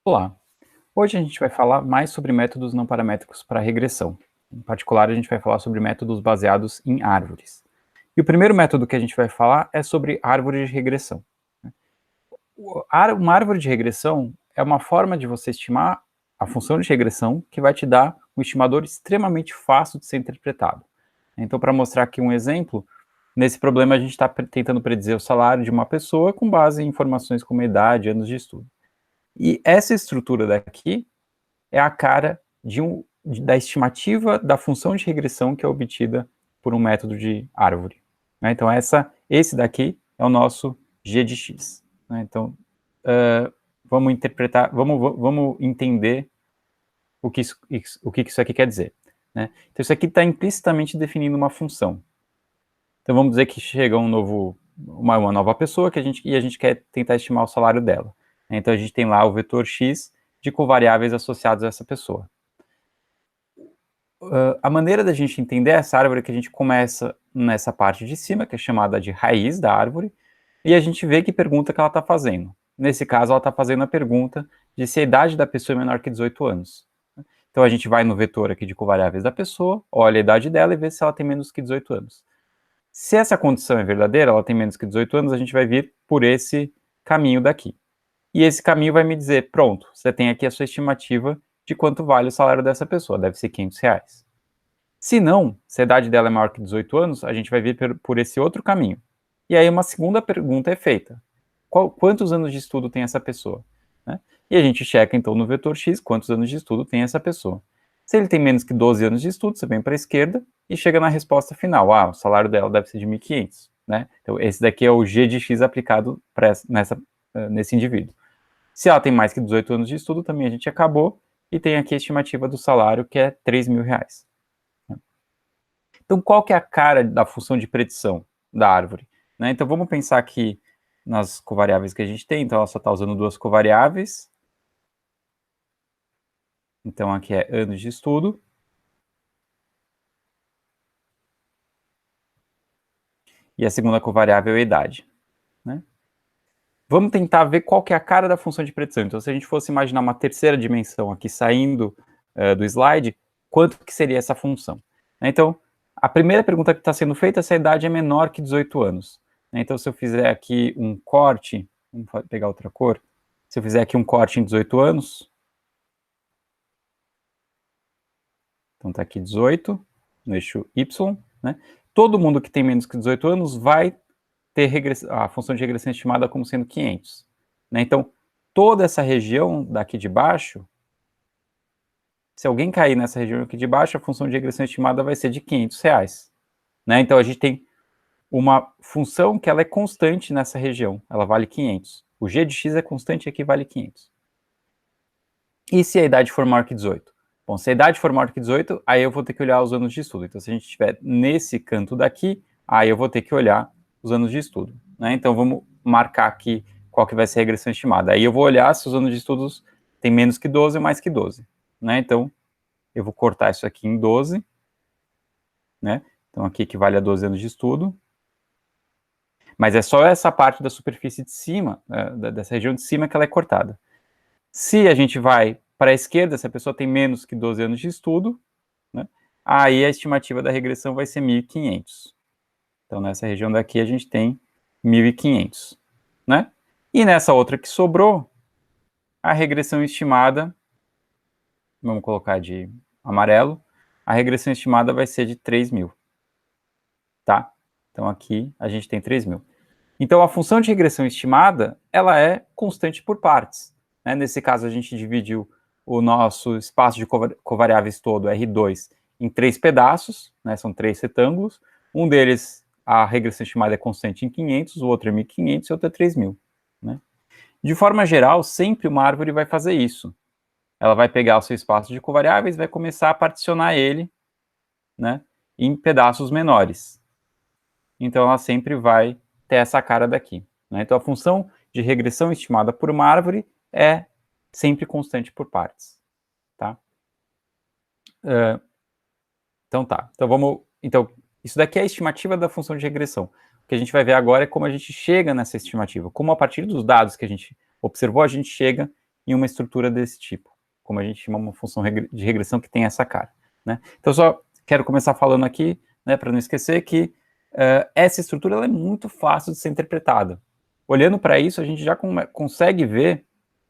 Olá, hoje a gente vai falar mais sobre métodos não paramétricos para regressão. Em particular, a gente vai falar sobre métodos baseados em árvores. E o primeiro método que a gente vai falar é sobre árvore de regressão. Uma árvore de regressão é uma forma de você estimar a função de regressão que vai te dar um estimador extremamente fácil de ser interpretado. Então, para mostrar aqui um exemplo, nesse problema a gente está tentando predizer o salário de uma pessoa com base em informações como idade, anos de estudo. E essa estrutura daqui é a cara da estimativa da função de regressão que é obtida por um método de árvore. Né? Então, esse daqui é o nosso g de x. Né? Então, vamos interpretar, vamos entender o que isso aqui quer dizer. Né? Então, isso aqui está implicitamente definindo uma função. Então, vamos dizer que chega uma nova pessoa e a gente quer tentar estimar o salário dela. Então, a gente tem lá o vetor x de covariáveis associados a essa pessoa. A maneira da gente entender essa árvore é que a gente começa nessa parte de cima, que é chamada de raiz da árvore, e a gente vê que pergunta que ela está fazendo. Nesse caso, ela está fazendo a pergunta de se a idade da pessoa é menor que 18 anos. Então, a gente vai no vetor aqui de covariáveis da pessoa, olha a idade dela e vê se ela tem menos que 18 anos. Se essa condição é verdadeira, ela tem menos que 18 anos, a gente vai vir por esse caminho daqui. E esse caminho vai me dizer, pronto, você tem aqui a sua estimativa de quanto vale o salário dessa pessoa, deve ser R$500. Se não, se a idade dela é maior que 18 anos, a gente vai vir por esse outro caminho. E aí uma segunda pergunta é feita. Quantos anos de estudo tem essa pessoa? Né? E a gente checa, então, no vetor x, quantos anos de estudo tem essa pessoa. Se ele tem menos que 12 anos de estudo, você vem para a esquerda e chega na resposta final. O salário dela deve ser de 1.500. Né? Então, esse daqui é o g de x aplicado nesse indivíduo. Se ela tem mais que 18 anos de estudo, também a gente acabou, e tem aqui a estimativa do salário, que é R$3.000. Então, qual que é a cara da função de predição da árvore? Né? Então, vamos pensar aqui nas covariáveis que a gente tem. Então, ela só está usando duas covariáveis. Então, aqui é anos de estudo. E a segunda covariável é a idade. Né? Vamos tentar ver qual que é a cara da função de predição. Então, se a gente fosse imaginar uma terceira dimensão aqui saindo do slide, quanto que seria essa função? Então, a primeira pergunta que está sendo feita é se a idade é menor que 18 anos. Então, se eu fizer aqui um corte, vamos pegar outra cor, se eu fizer aqui um corte em 18 anos, então está aqui 18, no eixo Y, né? Todo mundo que tem menos que 18 anos vai ter a função de regressão estimada como sendo 500. Né? Então, toda essa região daqui de baixo, se alguém cair nessa região aqui de baixo, a função de regressão estimada vai ser de R$500. Né? Então, a gente tem uma função que ela é constante nessa região, ela vale 500. O g de x é constante e aqui vale 500. E se a idade for maior que 18? Bom, se a idade for maior que 18, aí eu vou ter que olhar os anos de estudo. Então, se a gente estiver nesse canto daqui, aí eu vou ter que olhar os anos de estudo. Né? Então, vamos marcar aqui qual que vai ser a regressão estimada. Aí eu vou olhar se os anos de estudos têm menos que 12 ou mais que 12. Né? Então, eu vou cortar isso aqui em 12. Né? Então, aqui equivale a 12 anos de estudo. Mas é só essa parte da superfície de cima, dessa região de cima, que ela é cortada. Se a gente vai para a esquerda, se a pessoa tem menos que 12 anos de estudo, né, aí a estimativa da regressão vai ser 1.500. Então, nessa região daqui, a gente tem 1.500. Né? E nessa outra que sobrou, a regressão estimada, vamos colocar de amarelo, a regressão estimada vai ser de 3.000. Tá? Então, aqui a gente tem 3.000. Então, a função de regressão estimada, ela é constante por partes. Né? Nesse caso, a gente dividiu o nosso espaço de covariáveis todo, R2, em 3 pedaços, né? São 3 retângulos. Um deles, a regressão estimada é constante em 500, o outro é 1.500 e o outro é 3.000. Né? De forma geral, sempre uma árvore vai fazer isso. Ela vai pegar o seu espaço de covariáveis e vai começar a particionar ele, né, em pedaços menores. Então, ela sempre vai ter essa cara daqui. Né? Então, a função de regressão estimada por uma árvore é sempre constante por partes. Tá? Então, tá. Então, isso daqui é a estimativa da função de regressão. O que a gente vai ver agora é como a gente chega nessa estimativa. Como, a partir dos dados que a gente observou, a gente chega em uma estrutura desse tipo, como a gente chama uma função de regressão que tem essa cara, né? Então, só quero começar falando aqui, né, para não esquecer que essa estrutura ela é muito fácil de ser interpretada. Olhando para isso, a gente já consegue ver.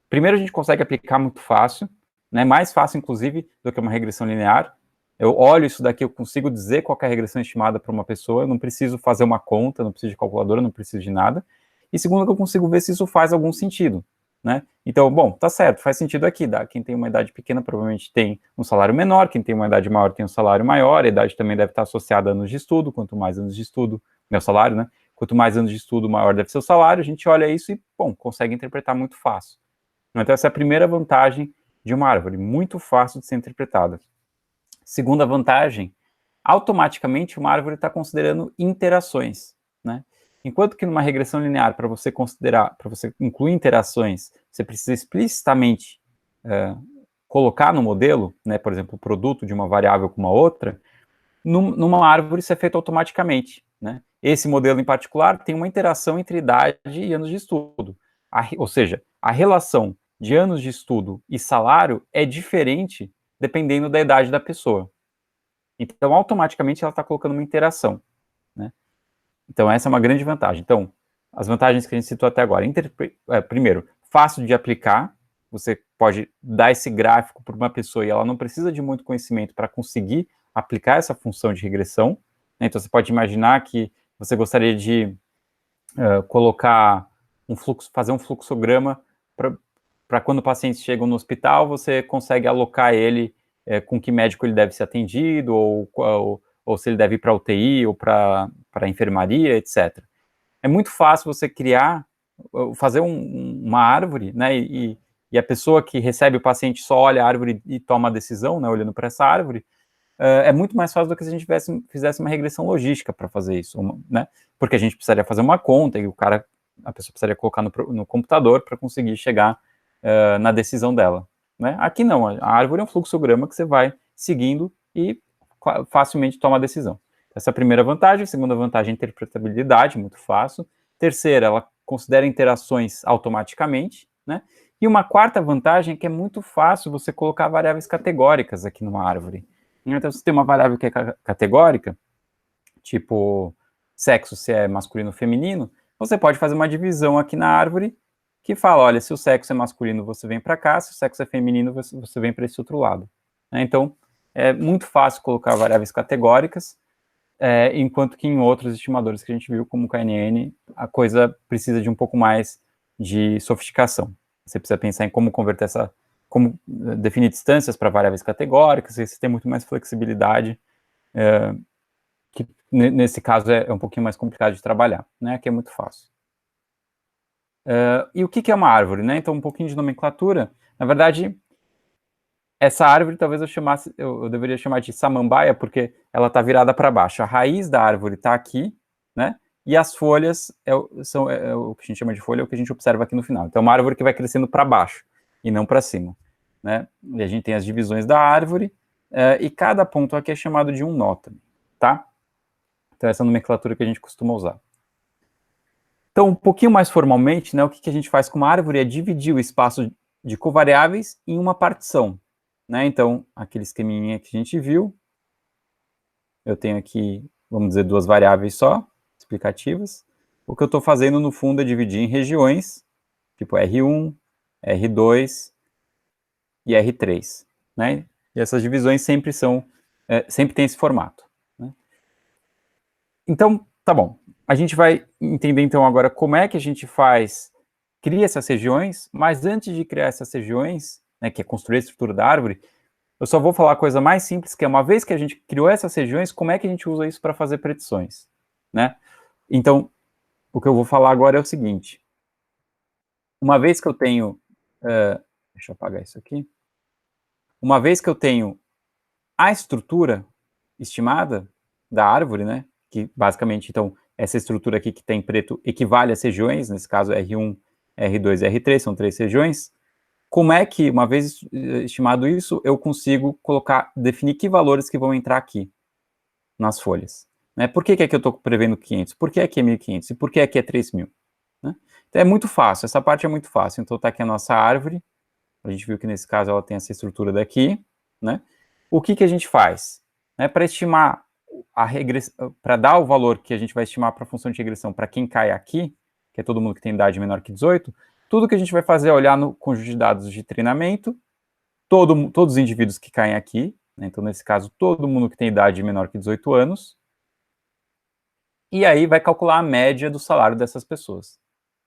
Primeiro, a gente consegue aplicar muito fácil, né, mais fácil, inclusive, do que uma regressão linear. Eu olho isso daqui, eu consigo dizer qual é a regressão estimada para uma pessoa, eu não preciso fazer uma conta, não preciso de calculadora, não preciso de nada. E segundo, eu consigo ver se isso faz algum sentido, né? Então, bom, tá certo, faz sentido aqui. Quem tem uma idade pequena provavelmente tem um salário menor, quem tem uma idade maior tem um salário maior, a idade também deve estar associada a anos de estudo, quanto mais anos de estudo, meu salário, né? Quanto mais anos de estudo, maior deve ser o salário, a gente olha isso e, bom, consegue interpretar muito fácil. Então, essa é a primeira vantagem de uma árvore, muito fácil de ser interpretada. Segunda vantagem, automaticamente uma árvore está considerando interações, né? Enquanto que numa regressão linear, para você considerar, para você incluir interações, você precisa explicitamente colocar no modelo, né, por exemplo, o produto de uma variável com uma outra, numa árvore isso é feito automaticamente, né? Esse modelo em particular tem uma interação entre idade e anos de estudo, ou seja, a relação de anos de estudo e salário é diferente dependendo da idade da pessoa. Então, automaticamente, ela está colocando uma interação, né? Então, essa é uma grande vantagem. Então, as vantagens que a gente citou até agora. Primeiro, fácil de aplicar. Você pode dar esse gráfico para uma pessoa e ela não precisa de muito conhecimento para conseguir aplicar essa função de regressão, né? Então, você pode imaginar que você gostaria de colocar um fluxo, fazer um fluxograma para quando o paciente chega no hospital, você consegue alocar ele com que médico ele deve ser atendido, ou se ele deve ir para a UTI, ou para a enfermaria, etc. É muito fácil você fazer uma árvore, né, e a pessoa que recebe o paciente só olha a árvore e toma a decisão, né, olhando para essa árvore. É muito mais fácil do que se a gente fizesse uma regressão logística para fazer isso, né? Porque a gente precisaria fazer uma conta e a pessoa precisaria colocar no computador para conseguir chegar na decisão dela, né? Aqui não, a árvore é um fluxograma que você vai seguindo e facilmente toma a decisão. Essa é a primeira vantagem. A segunda vantagem é a interpretabilidade, muito fácil. Terceira, ela considera interações automaticamente, né? E uma quarta vantagem é que é muito fácil você colocar variáveis categóricas aqui numa árvore. Então, se tem uma variável que é categórica, tipo sexo, se é masculino ou feminino, você pode fazer uma divisão aqui na árvore que fala, olha, se o sexo é masculino, você vem para cá, se o sexo é feminino, você vem para esse outro lado. Então, é muito fácil colocar variáveis categóricas, enquanto que em outros estimadores que a gente viu, como o KNN, a coisa precisa de um pouco mais de sofisticação. Você precisa pensar em como converter como definir distâncias para variáveis categóricas, você tem muito mais flexibilidade, que nesse caso é um pouquinho mais complicado de trabalhar, né? Aqui é muito fácil. E o que é uma árvore, né? Então, um pouquinho de nomenclatura. Na verdade, essa árvore talvez eu deveria chamar de samambaia, porque ela está virada para baixo. A raiz da árvore está aqui, né? E as folhas são o que a gente chama de folha, é o que a gente observa aqui no final. Então, é uma árvore que vai crescendo para baixo e não para cima, né? E a gente tem as divisões da árvore, e cada ponto aqui é chamado de um nó também, tá? Então, essa é a nomenclatura que a gente costuma usar. Então, um pouquinho mais formalmente, né, o que a gente faz com uma árvore é dividir o espaço de covariáveis em uma partição, né? Então, aquele esqueminha que a gente viu, eu tenho aqui, vamos dizer, duas variáveis só, explicativas. O que eu estou fazendo, no fundo, é dividir em regiões, tipo R1, R2 e R3, né? E essas divisões sempre tem esse formato, né? Então, tá bom. A gente vai entender, então, agora como é que a gente cria essas regiões, mas antes de criar essas regiões, né, que é construir a estrutura da árvore, eu só vou falar a coisa mais simples, que é uma vez que a gente criou essas regiões, como é que a gente usa isso para fazer predições, né? Então, o que eu vou falar agora é o seguinte. Uma vez que eu tenho... deixa eu apagar isso aqui. Uma vez que eu tenho a estrutura estimada da árvore, né? Que basicamente, então, essa estrutura aqui que tem em preto equivale às regiões, nesse caso R1, R2 e R3, são 3 regiões. Como é que, uma vez estimado isso, eu consigo definir que valores que vão entrar aqui nas folhas, né? Por que aqui eu estou prevendo 500? Por que aqui é 1.500? E por que aqui é 3.000? Né? Então é muito fácil, essa parte é muito fácil. Então está aqui a nossa árvore, A gente viu que nesse caso ela tem essa estrutura daqui, né? O que a gente faz? Né, para estimar a regressão, para dar o valor que a gente vai estimar para a função de regressão para quem cai aqui, que é todo mundo que tem idade menor que 18, tudo que a gente vai fazer é olhar no conjunto de dados de treinamento, todos os indivíduos que caem aqui, né, então nesse caso todo mundo que tem idade menor que 18 anos, e aí vai calcular a média do salário dessas pessoas.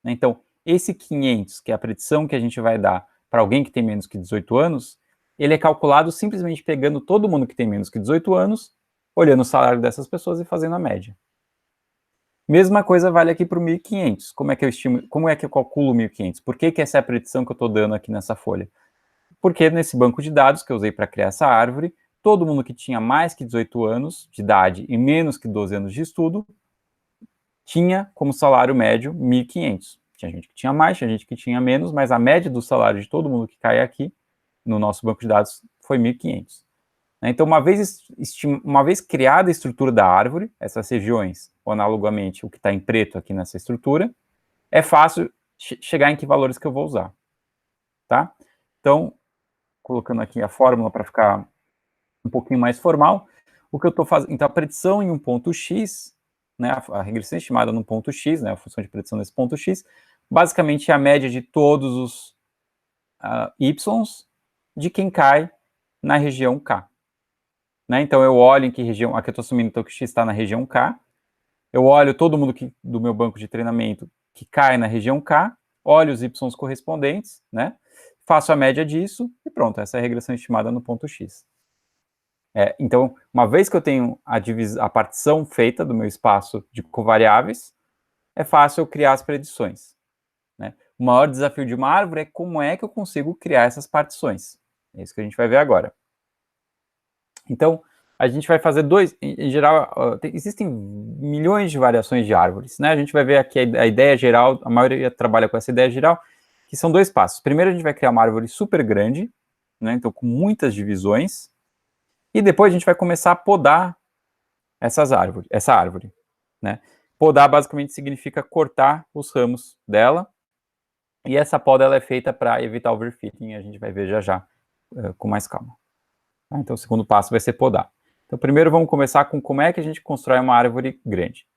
Então, esse 500, que é a predição que a gente vai dar para alguém que tem menos que 18 anos, ele é calculado simplesmente pegando todo mundo que tem menos que 18 anos, olhando o salário dessas pessoas e fazendo a média. Mesma coisa vale aqui para o 1.500. Como é que eu estimo, como é que eu calculo o 1.500? Por que essa é a predição que eu estou dando aqui nessa folha? Porque nesse banco de dados que eu usei para criar essa árvore, todo mundo que tinha mais que 18 anos de idade e menos que 12 anos de estudo tinha como salário médio 1.500. Tinha gente que tinha mais, tinha gente que tinha menos, mas a média do salário de todo mundo que cai aqui no nosso banco de dados foi 1.500. Então, uma vez criada a estrutura da árvore, essas regiões, ou analogamente o que está em preto aqui nessa estrutura, é fácil chegar em que valores que eu vou usar. Tá? Então, colocando aqui a fórmula para ficar um pouquinho mais formal, o que eu estou fazendo, então a predição em um ponto x, né, a regressão estimada no ponto x, né, a função de predição nesse ponto x, basicamente é a média de todos os y's de quem cai na região K. Né, então eu olho em que região, aqui eu estou assumindo então, que x está na região K, eu olho todo mundo do meu banco de treinamento que cai na região K, olho os y's correspondentes, né, faço a média disso e pronto, essa é a regressão estimada no ponto x. Então, uma vez que eu tenho a partição feita do meu espaço de covariáveis, é fácil eu criar as predições. Né? O maior desafio de uma árvore é como é que eu consigo criar essas partições. É isso que a gente vai ver agora. Então, a gente vai fazer em geral, existem milhões de variações de árvores. Né? A gente vai ver aqui a ideia geral, a maioria trabalha com essa ideia geral, que são dois passos. Primeiro, a gente vai criar uma árvore super grande, né? Então com muitas divisões, e depois a gente vai começar a podar essa árvore. Né? Podar basicamente significa cortar os ramos dela, e essa poda ela é feita para evitar overfitting, a gente vai ver já com mais calma. Então o segundo passo vai ser podar. Então primeiro vamos começar com como é que a gente constrói uma árvore grande.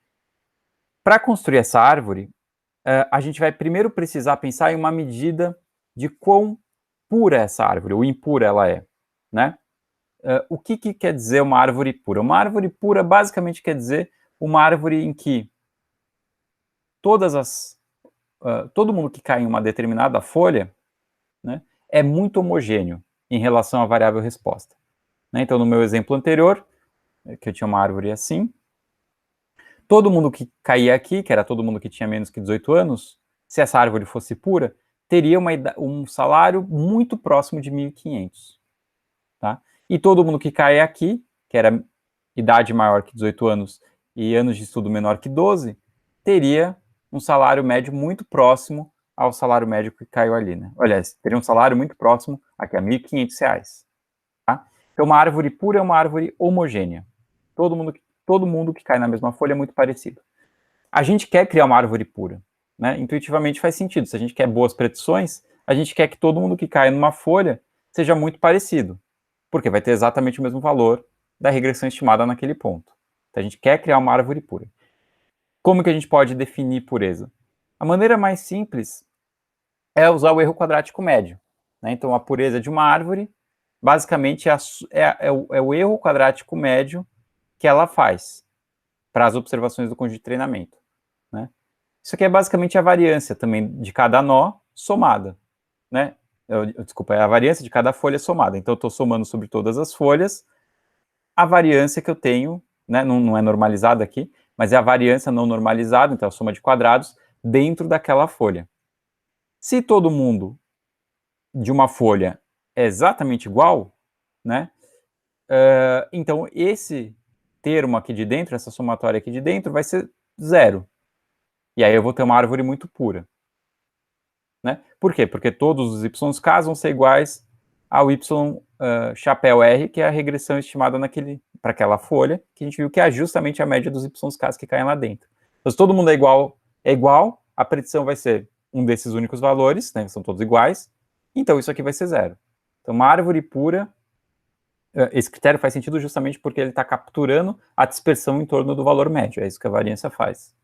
Para construir essa árvore, a gente vai primeiro precisar pensar em uma medida de quão pura essa árvore, ou impura ela é. Né? O que quer dizer uma árvore pura? Uma árvore pura basicamente quer dizer uma árvore em que todo mundo que cai em uma determinada folha, né, é muito homogêneo em relação à variável resposta. Né? Então, no meu exemplo anterior, que eu tinha uma árvore assim, todo mundo que caía aqui, que era todo mundo que tinha menos que 18 anos, se essa árvore fosse pura, teria um salário muito próximo de 1.500. Tá? E todo mundo que cai aqui, que era idade maior que 18 anos e anos de estudo menor que 12, teria um salário médio muito próximo ao salário médio que caiu ali. Né? Aliás, teria um salário muito próximo aqui a R$ 1.500. Tá? Então, uma árvore pura é uma árvore homogênea. Todo mundo que cai na mesma folha é muito parecido. A gente quer criar uma árvore pura. Né? Intuitivamente faz sentido. Se a gente quer boas predições, a gente quer que todo mundo que cai numa folha seja muito parecido, porque vai ter exatamente o mesmo valor da regressão estimada naquele ponto. Então, a gente quer criar uma árvore pura. Como que a gente pode definir pureza? A maneira mais simples é usar o erro quadrático médio. Né? Então, a pureza de uma árvore, basicamente, é o erro quadrático médio que ela faz para as observações do conjunto de treinamento. Né? Isso aqui é basicamente a variância também de cada nó somada. Né? Desculpa, é a variância de cada folha somada. Então, eu estou somando sobre todas as folhas a variância que eu tenho, né, não é normalizada aqui, mas é a variância não normalizada, então a soma de quadrados, dentro daquela folha. Se todo mundo de uma folha é exatamente igual, né, então esse termo aqui de dentro, essa somatória aqui de dentro, vai ser zero. E aí eu vou ter uma árvore muito pura. Né? Por quê? Porque todos os yk vão ser iguais ao y chapéu R, que é a regressão estimada para aquela folha, que a gente viu que é justamente a média dos yk que caem lá dentro. Então, se todo mundo é igual, a predição vai ser um desses únicos valores, né, são todos iguais, então isso aqui vai ser 0. Então, uma árvore pura, esse critério faz sentido justamente porque ele está capturando a dispersão em torno do valor médio, é isso que a variância faz.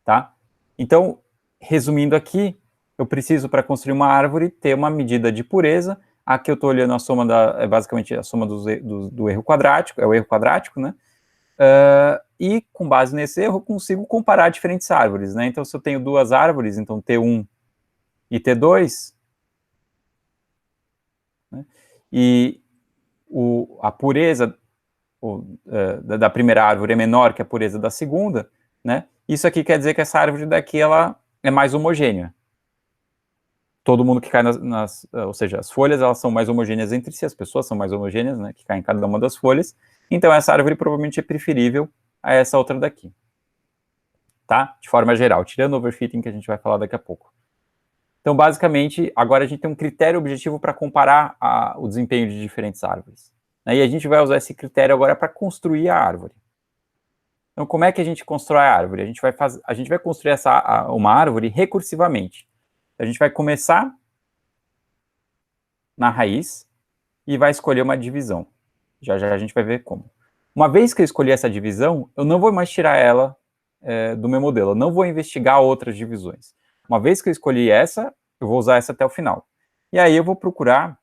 Tá? Então, resumindo aqui, eu preciso, para construir uma árvore, ter uma medida de pureza. Aqui eu estou olhando a soma é basicamente a soma do erro quadrático, é o erro quadrático, né? E com base nesse erro, eu consigo comparar diferentes árvores, né? Então, se eu tenho duas árvores, então T1 e T2, né? E a pureza da primeira árvore é menor que a pureza da segunda, né? Isso aqui quer dizer que essa árvore daqui ela é mais homogênea. Todo mundo que cai ou seja, as folhas elas são mais homogêneas entre si, as pessoas são mais homogêneas, né, que caem em cada uma das folhas. Então essa árvore provavelmente é preferível a essa outra daqui. Tá? De forma geral, tirando o overfitting que a gente vai falar daqui a pouco. Então, basicamente, agora a gente tem um critério objetivo para comparar o desempenho de diferentes árvores. E a gente vai usar esse critério agora para construir a árvore. Então, como é que a gente constrói a árvore? A gente vai construir uma árvore recursivamente. A gente vai começar na raiz e vai escolher uma divisão. Já já a gente vai ver como. Uma vez que eu escolhi essa divisão, eu não vou mais tirar ela do meu modelo. Eu não vou investigar outras divisões. Uma vez que eu escolhi essa, eu vou usar essa até o final. E aí eu vou procurar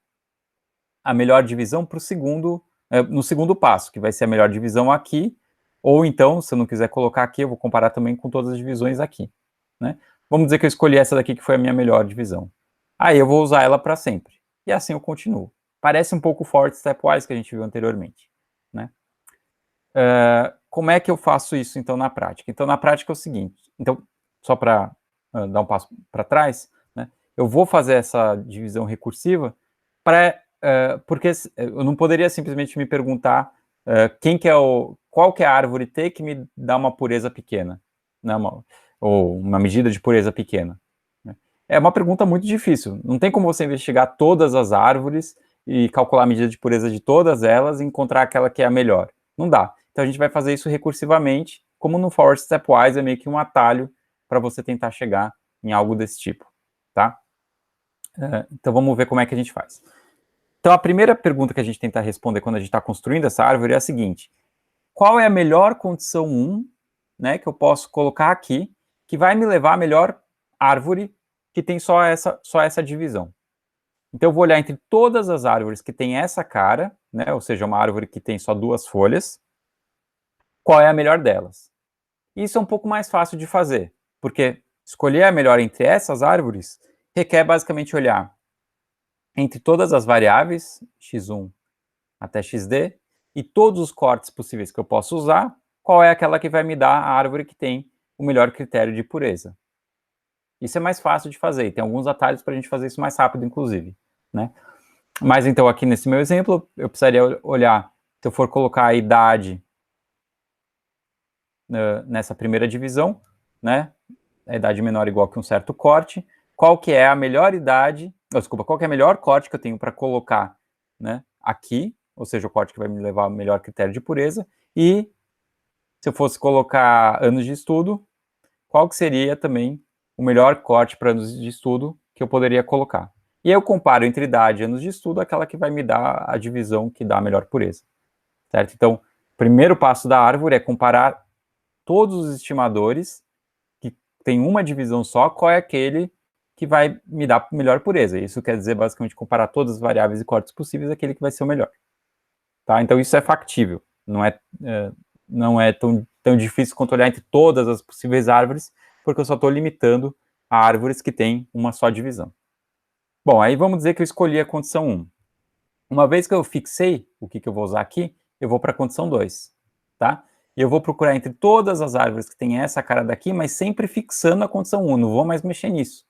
a melhor divisão para no segundo passo, que vai ser a melhor divisão aqui, ou então, se eu não quiser colocar aqui, eu vou comparar também com todas as divisões aqui. Né? Vamos dizer que eu escolhi essa daqui que foi a minha melhor divisão. Aí eu vou usar ela para sempre. E assim eu continuo. Parece um pouco forte stepwise que a gente viu anteriormente. Né? Como é que eu faço isso, então, na prática? Então, na prática é o seguinte. Então, só para dar um passo para trás, né? Eu vou fazer essa divisão recursiva porque eu não poderia simplesmente me perguntar qual que é a árvore T que me dá uma pureza pequena, né? Ou uma medida de pureza pequena. Né? É uma pergunta muito difícil. Não tem como você investigar todas as árvores e calcular a medida de pureza de todas elas e encontrar aquela que é a melhor. Não dá. Então a gente vai fazer isso recursivamente, como no forward stepwise é meio que um atalho para você tentar chegar em algo desse tipo, tá? Então vamos ver como é que a gente faz. Então a primeira pergunta que a gente tenta responder quando a gente está construindo essa árvore é a seguinte: qual é a melhor condição 1, né, que eu posso colocar aqui, que vai me levar à melhor árvore que tem só essa divisão? Então eu vou olhar entre todas as árvores que tem essa cara, né, ou seja, uma árvore que tem só duas folhas, qual é a melhor delas? Isso é um pouco mais fácil de fazer, porque escolher a melhor entre essas árvores requer basicamente olhar entre todas as variáveis, x1 até xd, e todos os cortes possíveis que eu posso usar, qual é aquela que vai me dar a árvore que tem o melhor critério de pureza. Isso é mais fácil de fazer, e tem alguns atalhos para a gente fazer isso mais rápido, inclusive. Né? Mas então, aqui nesse meu exemplo, eu precisaria olhar, se eu for colocar a idade nessa primeira divisão, né? A idade menor ou igual que um certo corte, qual que é a melhor idade, qual que é a melhor corte que eu tenho para colocar, né, aqui, ou seja, o corte que vai me levar ao melhor critério de pureza, e se eu fosse colocar anos de estudo, qual que seria também o melhor corte para anos de estudo que eu poderia colocar. E aí eu comparo entre idade e anos de estudo aquela que vai me dar a divisão que dá a melhor pureza. Certo? Então, o primeiro passo da árvore é comparar todos os estimadores que tem uma divisão só, qual é aquele que vai me dar melhor pureza. Isso quer dizer, basicamente, comparar todas as variáveis e cortes possíveis, aquele que vai ser o melhor. Tá? Então, isso é factível. Não é tão difícil quanto olhar entre todas as possíveis árvores, porque eu só estou limitando a árvores que têm uma só divisão. Bom, aí vamos dizer que eu escolhi a condição 1. Uma vez que eu fixei o que eu vou usar aqui, eu vou para a condição 2. Tá? E eu vou procurar entre todas as árvores que tem essa cara daqui, mas sempre fixando a condição 1, não vou mais mexer nisso.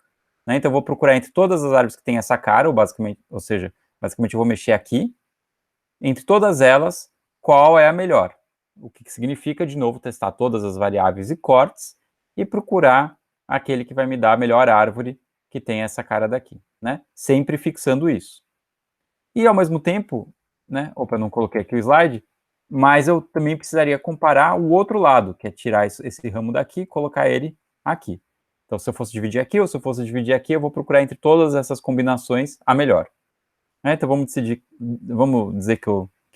Né? Então eu vou procurar entre todas as árvores que tem essa cara, ou seja, basicamente eu vou mexer aqui, entre todas elas, qual é a melhor. O que significa, de novo, testar todas as variáveis e cortes e procurar aquele que vai me dar a melhor árvore que tem essa cara daqui. Né? Sempre fixando isso. E ao mesmo tempo, né, opa, não coloquei aqui o slide, mas eu também precisaria comparar o outro lado, que é tirar esse ramo daqui e colocar ele aqui. Então, se eu fosse dividir aqui ou se eu fosse dividir aqui, eu vou procurar entre todas essas combinações a melhor. Então, vamos dizer que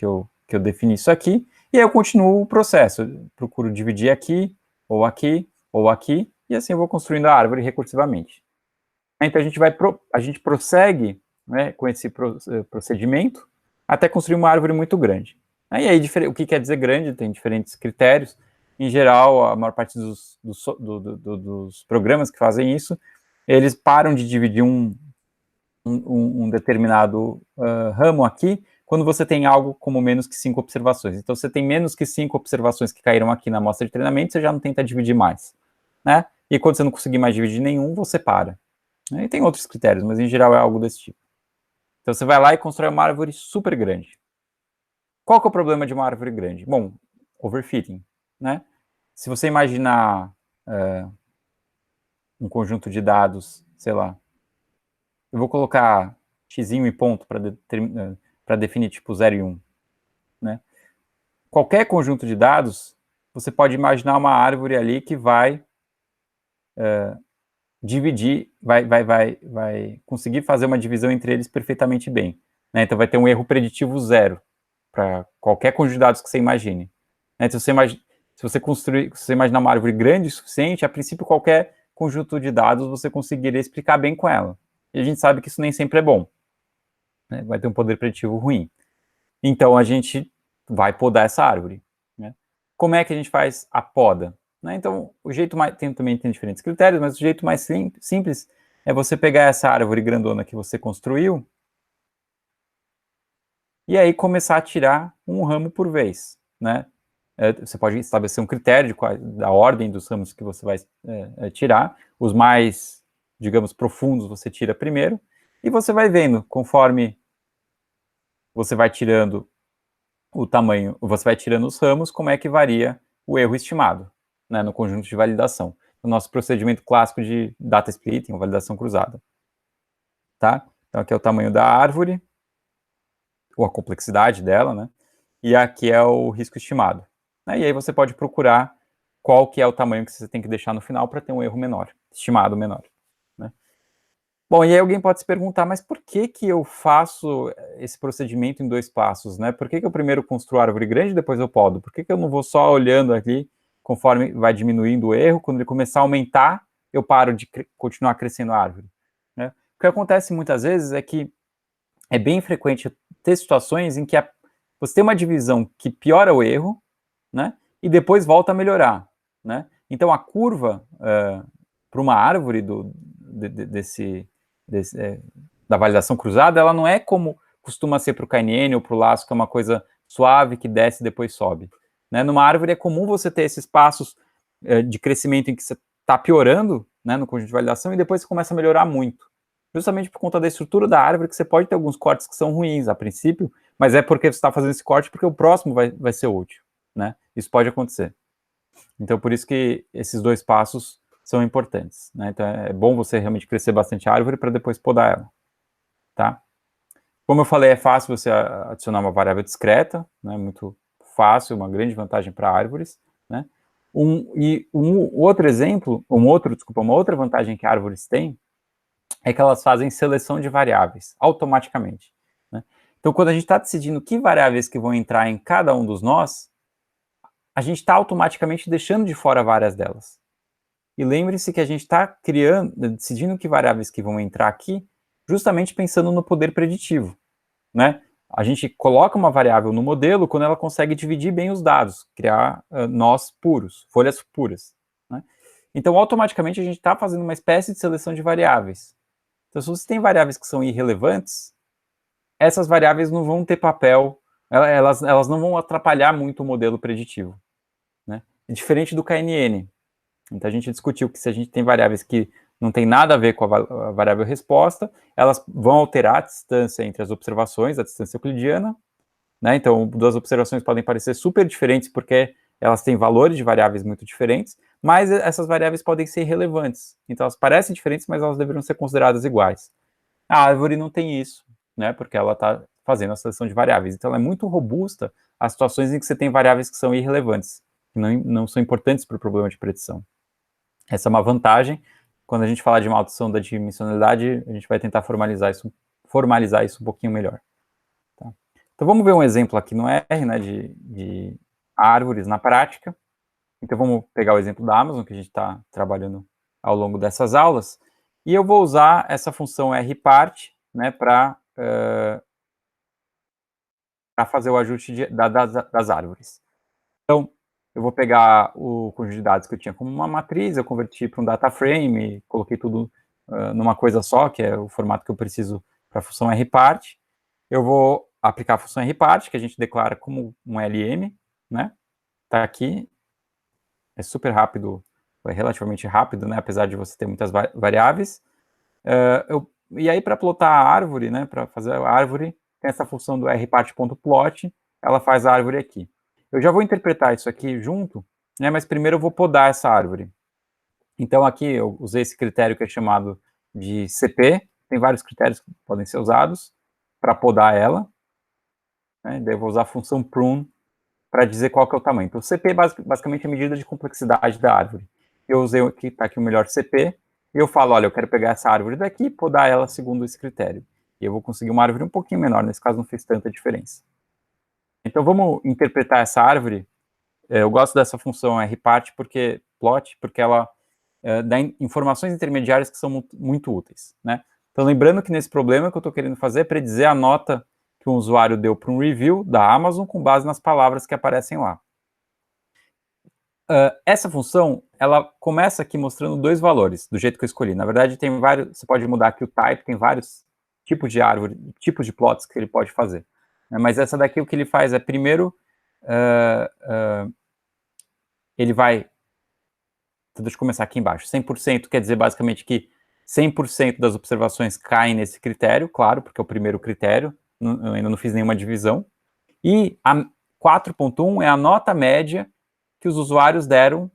eu defini isso aqui, e aí eu continuo o processo. Eu procuro dividir aqui, ou aqui, ou aqui, e assim eu vou construindo a árvore recursivamente. Então, a gente prossegue, né, com esse procedimento até construir uma árvore muito grande. E aí, o que quer dizer grande? Tem diferentes critérios. Em geral, a maior parte dos programas que fazem isso, eles param de dividir um determinado ramo aqui quando você tem algo como menos que 5 observações. Então, você tem menos que 5 observações que caíram aqui na amostra de treinamento, você já não tenta dividir mais, né? E quando você não conseguir mais dividir nenhum, você para. E tem outros critérios, mas em geral é algo desse tipo. Então, você vai lá e constrói uma árvore super grande. Qual que é o problema de uma árvore grande? Bom, overfitting, né? Se você imaginar um conjunto de dados, sei lá, eu vou colocar xzinho e ponto para definir tipo 0 e 1, né? Qualquer conjunto de dados, você pode imaginar uma árvore ali que vai dividir, vai conseguir fazer uma divisão entre eles perfeitamente bem, né? Então vai ter um erro preditivo 0 para qualquer conjunto de dados que você imagine. Então, se você imaginar uma árvore grande o suficiente, a princípio qualquer conjunto de dados você conseguiria explicar bem com ela. E a gente sabe que isso nem sempre é bom, né? Vai ter um poder preditivo ruim. Então a gente vai podar essa árvore, né? Como é que a gente faz a poda? Então, o jeito também tem diferentes critérios, mas o jeito mais simples é você pegar essa árvore grandona que você construiu e aí começar a tirar um ramo por vez, né? Você pode estabelecer um critério da ordem dos ramos que você vai tirar. Os mais, digamos, profundos você tira primeiro, e você vai vendo, conforme você vai tirando o tamanho, você vai tirando os ramos, como é que varia o erro estimado, né, no conjunto de validação. O nosso procedimento clássico de data splitting, ou validação cruzada. Tá? Então, aqui é o tamanho da árvore, ou a complexidade dela, né? E aqui é o risco estimado. E aí você pode procurar qual que é o tamanho que você tem que deixar no final para ter um erro menor, estimado menor, né? Bom, e aí alguém pode se perguntar, mas por que que eu faço esse procedimento em 2 passos, né? Por que que eu primeiro construo a árvore grande e depois eu podo? Por que que eu não vou só olhando aqui, conforme vai diminuindo o erro, quando ele começar a aumentar, eu paro de continuar crescendo a árvore, né? O que acontece muitas vezes é que é bem frequente ter situações em que você tem uma divisão que piora o erro, né? E depois volta a melhorar, né? Então a curva para uma árvore da validação cruzada, ela não é como costuma ser para o KNN ou para o laço, que é uma coisa suave que desce e depois sobe, né? Numa árvore é comum você ter esses passos de crescimento em que você está piorando, né, no conjunto de validação, e depois você começa a melhorar muito, justamente por conta da estrutura da árvore, que você pode ter alguns cortes que são ruins a princípio, mas é porque você está fazendo esse corte porque o próximo vai ser útil, né? Isso pode acontecer. Então, por isso que esses 2 passos são importantes, né? Então, é bom você realmente crescer bastante a árvore para depois podar ela, tá? Como eu falei, é fácil você adicionar uma variável discreta, né? Muito fácil, uma grande vantagem para árvores, né? Uma outra vantagem que árvores têm é que elas fazem seleção de variáveis automaticamente, né? Então, quando a gente está decidindo que variáveis que vão entrar em cada um dos nós, a gente está automaticamente deixando de fora várias delas. E lembre-se que a gente está decidindo que variáveis que vão entrar aqui, justamente pensando no poder preditivo, né? A gente coloca uma variável no modelo quando ela consegue dividir bem os dados, criar nós puros, folhas puras, né? Então, automaticamente, a gente está fazendo uma espécie de seleção de variáveis. Então, se você tem variáveis que são irrelevantes, essas variáveis não vão ter papel, elas não vão atrapalhar muito o modelo preditivo, né? Diferente do KNN. Então, a gente discutiu que se a gente tem variáveis que não tem nada a ver com a variável resposta, elas vão alterar a distância entre as observações, a distância euclidiana, né? Então, 2 observações podem parecer super diferentes porque elas têm valores de variáveis muito diferentes, mas essas variáveis podem ser irrelevantes. Então, elas parecem diferentes, mas elas deveriam ser consideradas iguais. A árvore não tem isso, né? Porque ela está fazendo a seleção de variáveis. Então, ela é muito robusta às situações em que você tem variáveis que são irrelevantes, que não são importantes para o problema de predição. Essa é uma vantagem, quando a gente falar de maldição da dimensionalidade, a gente vai tentar formalizar isso um pouquinho melhor. Tá? Então vamos ver um exemplo aqui no R, né, de árvores na prática. Então vamos pegar o exemplo da Amazon, que a gente está trabalhando ao longo dessas aulas, e eu vou usar essa função rpart, né, para fazer o ajuste das árvores. Então, eu vou pegar o conjunto de dados que eu tinha como uma matriz, eu converti para um data frame, coloquei tudo numa coisa só, que é o formato que eu preciso para a função rpart. Eu vou aplicar a função rpart, que a gente declara como um LM, né? Tá aqui. É super rápido, é relativamente rápido, né? Apesar de você ter muitas variáveis. E aí, para plotar a árvore, né? Para fazer a árvore, tem essa função do rpart.plot, ela faz a árvore aqui. Eu já vou interpretar isso aqui junto, né? Mas primeiro eu vou podar essa árvore. Então aqui eu usei esse critério que é chamado de CP, tem vários critérios que podem ser usados para podar ela, né? Daí eu vou usar a função prune para dizer qual que é o tamanho. Então, CP é basicamente a medida de complexidade da árvore. Eu usei aqui, está aqui o melhor CP, e eu falo, olha, eu quero pegar essa árvore daqui e podar ela segundo esse critério. E eu vou conseguir uma árvore um pouquinho menor, nesse caso não fez tanta diferença. Então, vamos interpretar essa árvore. Eu gosto dessa função rpart, porque ela dá informações intermediárias que são muito úteis, né? Então, lembrando que nesse problema que eu estou querendo fazer é predizer a nota que um usuário deu para um review da Amazon com base nas palavras que aparecem lá. Essa função, ela começa aqui mostrando dois valores, do jeito que eu escolhi. Na verdade, tem vários, você pode mudar aqui o type, tem vários tipos de árvore, tipos de plots que ele pode fazer. Mas essa daqui, o que ele faz é, primeiro, ele vai... Então, deixa eu começar aqui embaixo. 100% quer dizer, basicamente, que 100% das observações caem nesse critério, claro, porque é o primeiro critério, eu ainda não fiz nenhuma divisão. E a 4.1 é a nota média que os usuários deram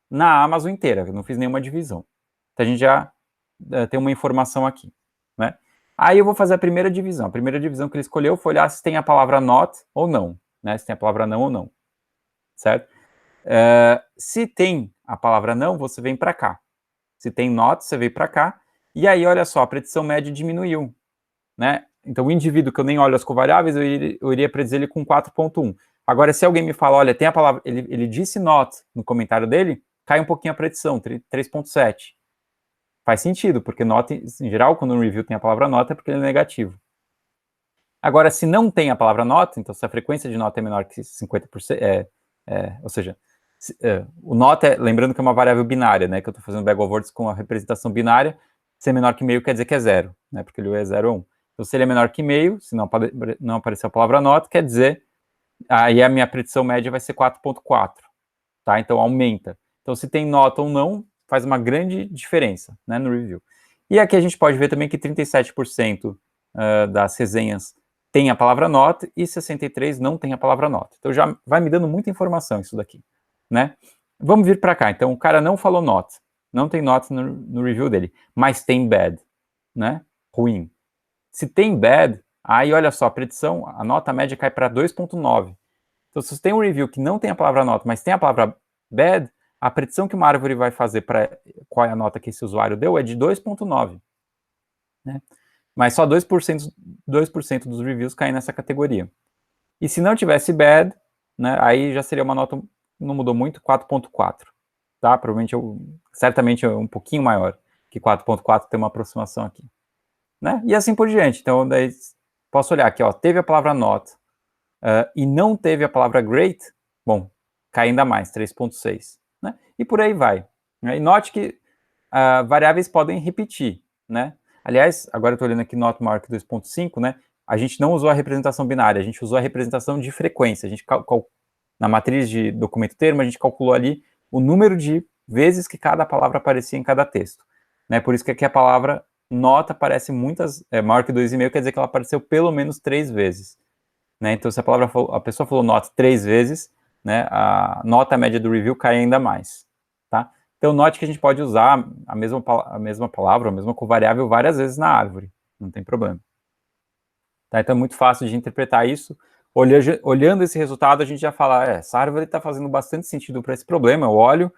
na Amazon inteira, eu não fiz nenhuma divisão. Então a gente já tem uma informação aqui, né? Aí eu vou fazer a primeira divisão. A primeira divisão que ele escolheu foi olhar se tem a palavra not ou não, né? Se tem a palavra não ou não, certo? Se tem a palavra não, você vem para cá. Se tem not, você vem para cá. E aí, olha só, a predição média diminuiu, né? Então, o indivíduo que eu nem olho as covariáveis, eu iria predizer ele com 4.1. Agora, se alguém me fala, olha, tem a palavra, ele disse not no comentário dele, cai um pouquinho a predição, 3.7. Faz sentido, porque not, em geral, quando um review tem a palavra not, é porque ele é negativo. Agora, se não tem a palavra not, então se a frequência de not é menor que 50%, ou seja, o not lembrando que é uma variável binária, né, que eu estou fazendo bag of words com a representação binária, se é menor que meio quer dizer que é zero, né, porque ele é 0 ou 1. Então, se ele é menor que meio, se não aparecer a palavra not, quer dizer, aí a minha predição média vai ser 4.4, tá? Então, aumenta. Então, se tem not ou não, faz uma grande diferença, né, no review. E aqui a gente pode ver também que 37% das resenhas tem a palavra not e 63% não tem a palavra not. Então, já vai me dando muita informação isso daqui, né? Vamos vir para cá. Então, o cara não falou not, não tem not no review dele, mas tem bad, né? Ruim. Se tem bad, aí olha só, a predição, a nota média cai para 2.9. Então, se você tem um review que não tem a palavra not, mas tem a palavra bad, a predição que uma árvore vai fazer para qual é a nota que esse usuário deu é de 2.9. Né? Mas só 2% dos reviews caem nessa categoria. E se não tivesse bad, né, aí já seria uma nota, não mudou muito, 4.4. Tá? Provavelmente, certamente é um pouquinho maior que 4.4, tem uma aproximação aqui. Né? E assim por diante. Então, daí posso olhar aqui, ó, teve a palavra not e não teve a palavra great, bom, cai ainda mais, 3.6. Né? E por aí vai. Né? E note que variáveis podem repetir, né? Aliás, agora eu estou olhando aqui not maior que 2.5, né? A gente não usou a representação binária, a gente usou a representação de frequência. A gente na matriz de documento termo, a gente calculou ali o número de vezes que cada palavra aparecia em cada texto. Né? Por isso que aqui a palavra nota aparece maior que 2,5, quer dizer que ela apareceu pelo menos 3 vezes. Né? Então, se a pessoa falou not 3 vezes, né, a nota média do review cai ainda mais. Tá? Então, note que a gente pode usar a mesma palavra, a mesma covariável várias vezes na árvore, não tem problema. Tá? Então, é muito fácil de interpretar isso. Olhando esse resultado, a gente já fala, essa árvore está fazendo bastante sentido para esse problema, eu olho,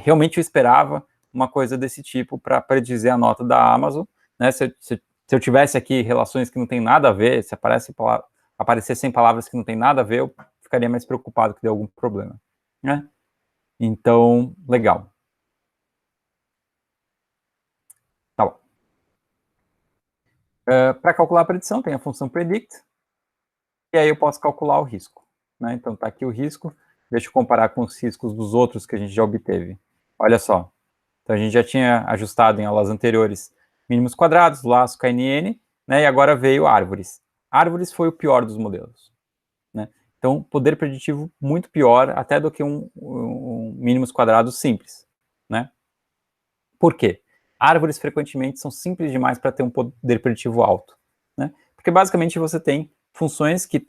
realmente eu esperava uma coisa desse tipo para predizer a nota da Amazon, né? Se eu tivesse aqui relações que não tem nada a ver, se aparecessem palavras que não tem nada a ver, eu ficaria mais preocupado que dê algum problema, né? Então, legal. Tá bom. Para calcular a predição, tem a função predict, e aí eu posso calcular o risco, né? Então, tá aqui o risco. Deixa eu comparar com os riscos dos outros que a gente já obteve. Olha só. Então, a gente já tinha ajustado em aulas anteriores mínimos quadrados, laço, KNN, né? E agora veio árvores. Árvores foi o pior dos modelos, né? Então, poder preditivo muito pior até do que um mínimos quadrados simples, né? Por quê? Árvores frequentemente são simples demais para ter um poder preditivo alto, né? Porque basicamente você tem funções que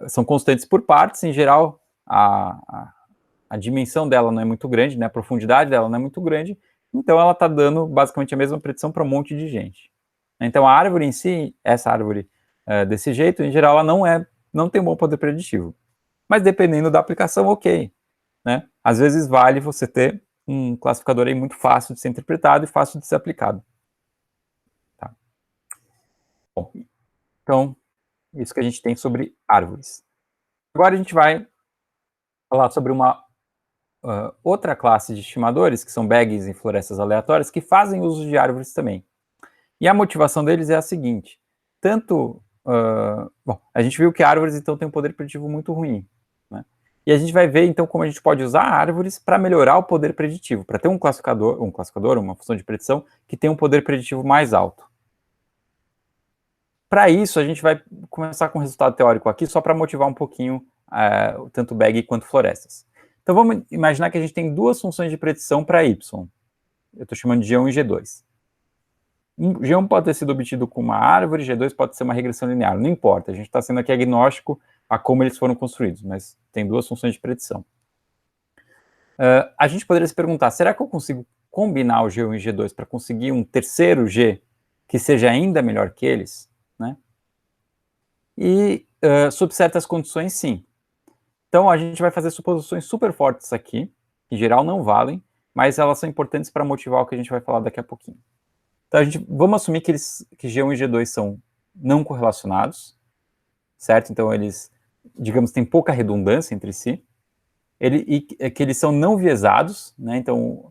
são constantes por partes, em geral a dimensão dela não é muito grande, né? A profundidade dela não é muito grande, então ela está dando basicamente a mesma predição para um monte de gente. Então a árvore em si, essa árvore desse jeito, em geral ela não tem um bom poder preditivo. Mas dependendo da aplicação, ok, né? Às vezes vale você ter um classificador aí muito fácil de ser interpretado e fácil de ser aplicado. Tá? Bom, então, isso que a gente tem sobre árvores. Agora a gente vai falar sobre uma outra classe de estimadores, que são bags em florestas aleatórias, que fazem uso de árvores também. E a motivação deles é a seguinte: bom, a gente viu que árvores, então, têm um poder preditivo muito ruim, né? E a gente vai ver, então, como a gente pode usar árvores para melhorar o poder preditivo, para ter um classificador, uma função de predição, que tem um poder preditivo mais alto. Para isso, a gente vai começar com um resultado teórico aqui, só para motivar um pouquinho tanto bag quanto florestas. Então, vamos imaginar que a gente tem duas funções de predição para y. Eu estou chamando de G1 e G2. G1 pode ter sido obtido com uma árvore, G2 pode ser uma regressão linear, não importa, a gente está sendo aqui agnóstico a como eles foram construídos, mas tem duas funções de predição. A gente poderia se perguntar, será que eu consigo combinar o G1 e G2 para conseguir um terceiro G que seja ainda melhor que eles? Né? E, sob certas condições, sim. Então, a gente vai fazer suposições super fortes aqui, que em geral não valem, mas elas são importantes para motivar o que a gente vai falar daqui a pouquinho. Então, vamos assumir que G1 e G2 são não correlacionados, certo? Então, eles, digamos, têm pouca redundância entre si, que eles são não viesados, né? Então,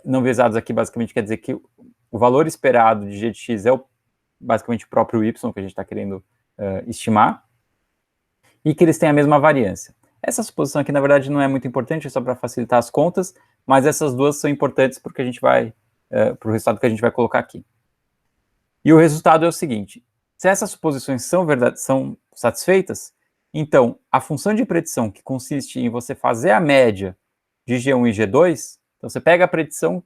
não viesados aqui basicamente quer dizer que o valor esperado de G de X é basicamente o próprio Y que a gente está querendo estimar, e que eles têm a mesma variância. Essa suposição aqui, na verdade, não é muito importante, é só para facilitar as contas, mas essas duas são importantes porque a gente vai para o resultado que a gente vai colocar aqui. E o resultado é o seguinte: se essas suposições são satisfeitas, então a função de predição, que consiste em você fazer a média de G1 e G2, então você pega a predição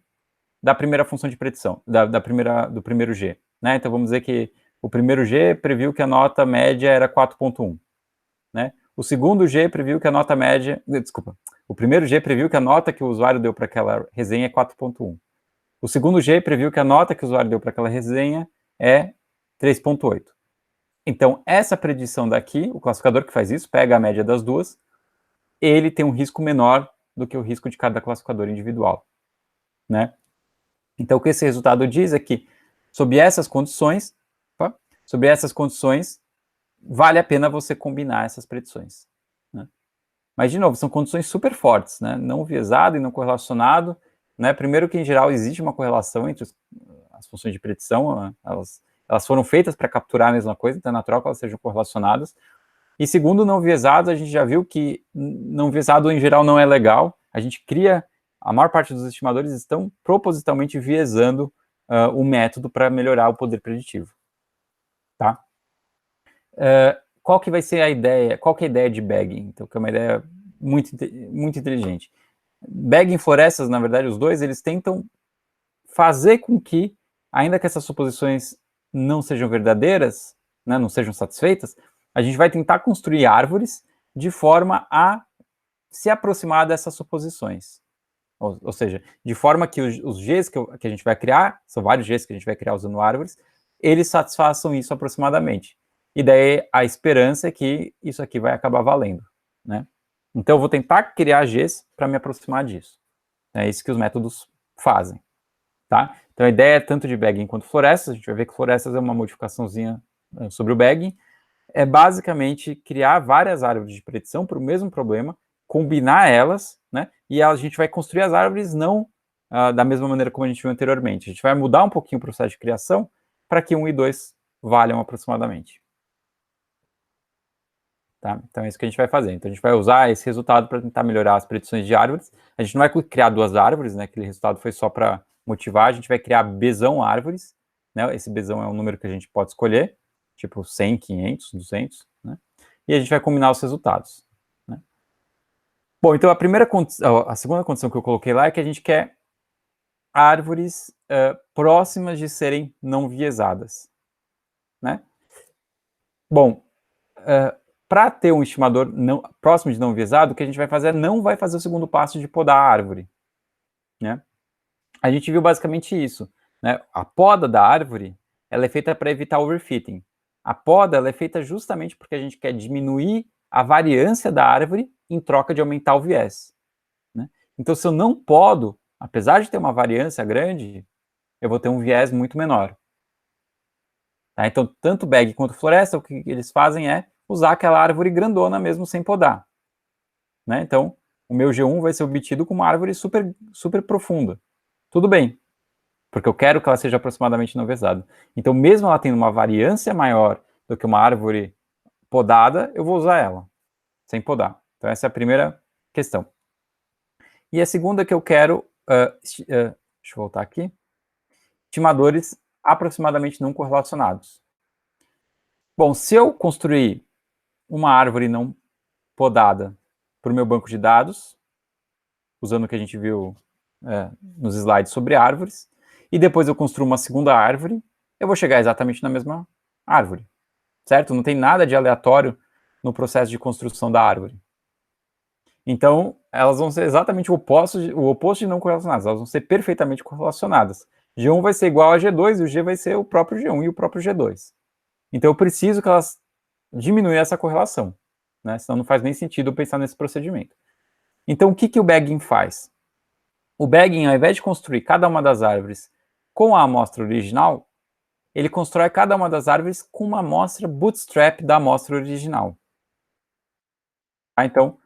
da primeira função de predição, do primeiro G, né? Então vamos dizer que o primeiro G previu que a nota média era 4.1, né? O segundo G previu que a nota média, o primeiro G previu que a nota que o usuário deu para aquela resenha é 4.1. O segundo G previu que a nota que o usuário deu para aquela resenha é 3.8. Então, essa predição daqui, o classificador que faz isso, pega a média das duas, ele tem um risco menor do que o risco de cada classificador individual, né? Então, o que esse resultado diz é que, sob essas condições, vale a pena você combinar essas predições, né? Mas, de novo, são condições super fortes, né? Não viesado e não correlacionado, né? Primeiro que, em geral, existe uma correlação entre as funções de predição, né? Elas foram feitas para capturar a mesma coisa, então é natural que elas sejam correlacionadas. E segundo, não viesado, a gente já viu que não viesado, em geral, não é legal. A maior parte dos estimadores estão propositalmente viesando o método para melhorar o poder preditivo. Tá? Qual que vai ser a ideia? Qual que é a ideia de bagging? Então, que é uma ideia muito, muito inteligente. Bagging em florestas, na verdade, os dois, eles tentam fazer com que, ainda que essas suposições não sejam verdadeiras, né, não sejam satisfeitas, a gente vai tentar construir árvores de forma a se aproximar dessas suposições. Ou seja, de forma que os Gs que a gente vai criar, são vários Gs que a gente vai criar usando árvores, eles satisfaçam isso aproximadamente. E daí a esperança é que isso aqui vai acabar valendo, né? Então eu vou tentar criar Gs para me aproximar disso. É isso que os métodos fazem, tá? Então a ideia é tanto de bagging quanto florestas. A gente vai ver que florestas é uma modificaçãozinha sobre o bagging. É basicamente criar várias árvores de predição para o mesmo problema, combinar elas, né? E a gente vai construir as árvores não da mesma maneira como a gente viu anteriormente. A gente vai mudar um pouquinho o processo de criação para que 1 e 2 valham aproximadamente. Tá? Então é isso que a gente vai fazer. Então a gente vai usar esse resultado para tentar melhorar as predições de árvores. A gente não vai criar 2 árvores, né? Aquele resultado foi só para motivar. A gente vai criar Bzão árvores, né? Esse Bzão é um número que a gente pode escolher, tipo 100, 500, 200, né? E a gente vai combinar os resultados, né? Bom, então a segunda condição que eu coloquei lá é que a gente quer árvores próximas de serem não viesadas, né? Bom, para ter um estimador próximo de não viesado, o que a gente vai fazer é não vai fazer o segundo passo de podar a árvore, né? A gente viu basicamente isso, né? A poda da árvore, ela é feita para evitar overfitting. A poda, ela é feita justamente porque a gente quer diminuir a variância da árvore em troca de aumentar o viés, né? Então, se eu não podo, apesar de ter uma variância grande, eu vou ter um viés muito menor. Tá? Então, tanto bag quanto floresta, o que eles fazem é usar aquela árvore grandona mesmo sem podar, né? Então, o meu G1 vai ser obtido com uma árvore super, super profunda. Tudo bem, porque eu quero que ela seja aproximadamente não vazada. Então, mesmo ela tendo uma variância maior do que uma árvore podada, eu vou usar ela, sem podar. Então, essa é a primeira questão. E a segunda que eu quero, deixa eu voltar aqui, estimadores aproximadamente não correlacionados. Bom, se eu construir uma árvore não podada para o meu banco de dados, usando o que a gente viu nos slides sobre árvores, e depois eu construo uma segunda árvore, eu vou chegar exatamente na mesma árvore, certo? Não tem nada de aleatório no processo de construção da árvore. Então, elas vão ser exatamente o oposto de não correlacionadas, elas vão ser perfeitamente correlacionadas. G1 vai ser igual a G2 e o G vai ser o próprio G1 e o próprio G2. Então, eu preciso que elas diminuam essa correlação, né? Senão não faz nem sentido pensar nesse procedimento. Então, o que o bagging faz? O bagging, ao invés de construir cada uma das árvores com a amostra original, ele constrói cada uma das árvores com uma amostra bootstrap da amostra original. Tá? Então,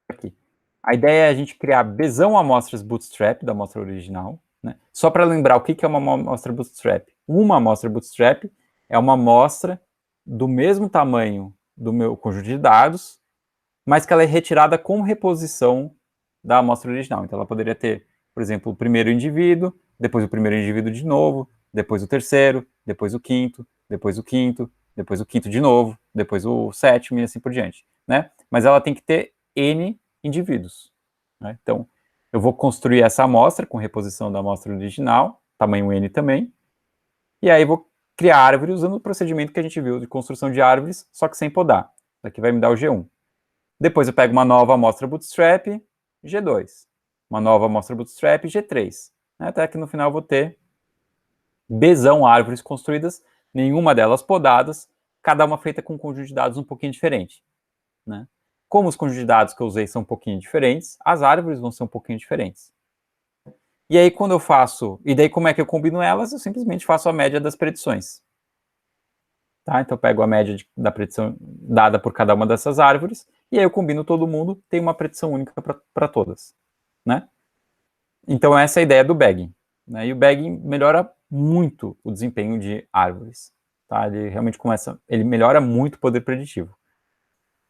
aqui. A ideia é a gente criar Bzão amostras bootstrap da amostra original, né? Só para lembrar o que é uma amostra bootstrap. Uma amostra bootstrap é uma amostra do mesmo tamanho do meu conjunto de dados, mas que ela é retirada com reposição da amostra original. Então, ela poderia ter, por exemplo, o primeiro indivíduo, depois o primeiro indivíduo de novo, depois o terceiro, depois o quinto, depois o quinto, depois o quinto de novo, depois o sétimo e assim por diante, né? Mas ela tem que ter N indivíduos, né? Então, eu vou construir essa amostra com reposição da amostra original, tamanho N também, e aí vou criar árvore usando o procedimento que a gente viu de construção de árvores, só que sem podar. Isso aqui vai me dar o G1. Depois eu pego uma nova amostra bootstrap, G2. Uma nova amostra bootstrap, G3. Até que no final eu vou ter Bzão árvores construídas, nenhuma delas podadas, cada uma feita com um conjunto de dados um pouquinho diferente, né? Como os conjuntos de dados que eu usei são um pouquinho diferentes, as árvores vão ser um pouquinho diferentes. E aí quando eu faço... E daí como é que eu combino elas? Eu simplesmente faço a média das predições. Tá? Então eu pego a média da predição dada por cada uma dessas árvores, e aí eu combino todo mundo, tem uma predição única para todas, né? Então essa é a ideia do bagging, né? E o bagging melhora muito o desempenho de árvores, tá? Ele realmente ele melhora muito o poder preditivo.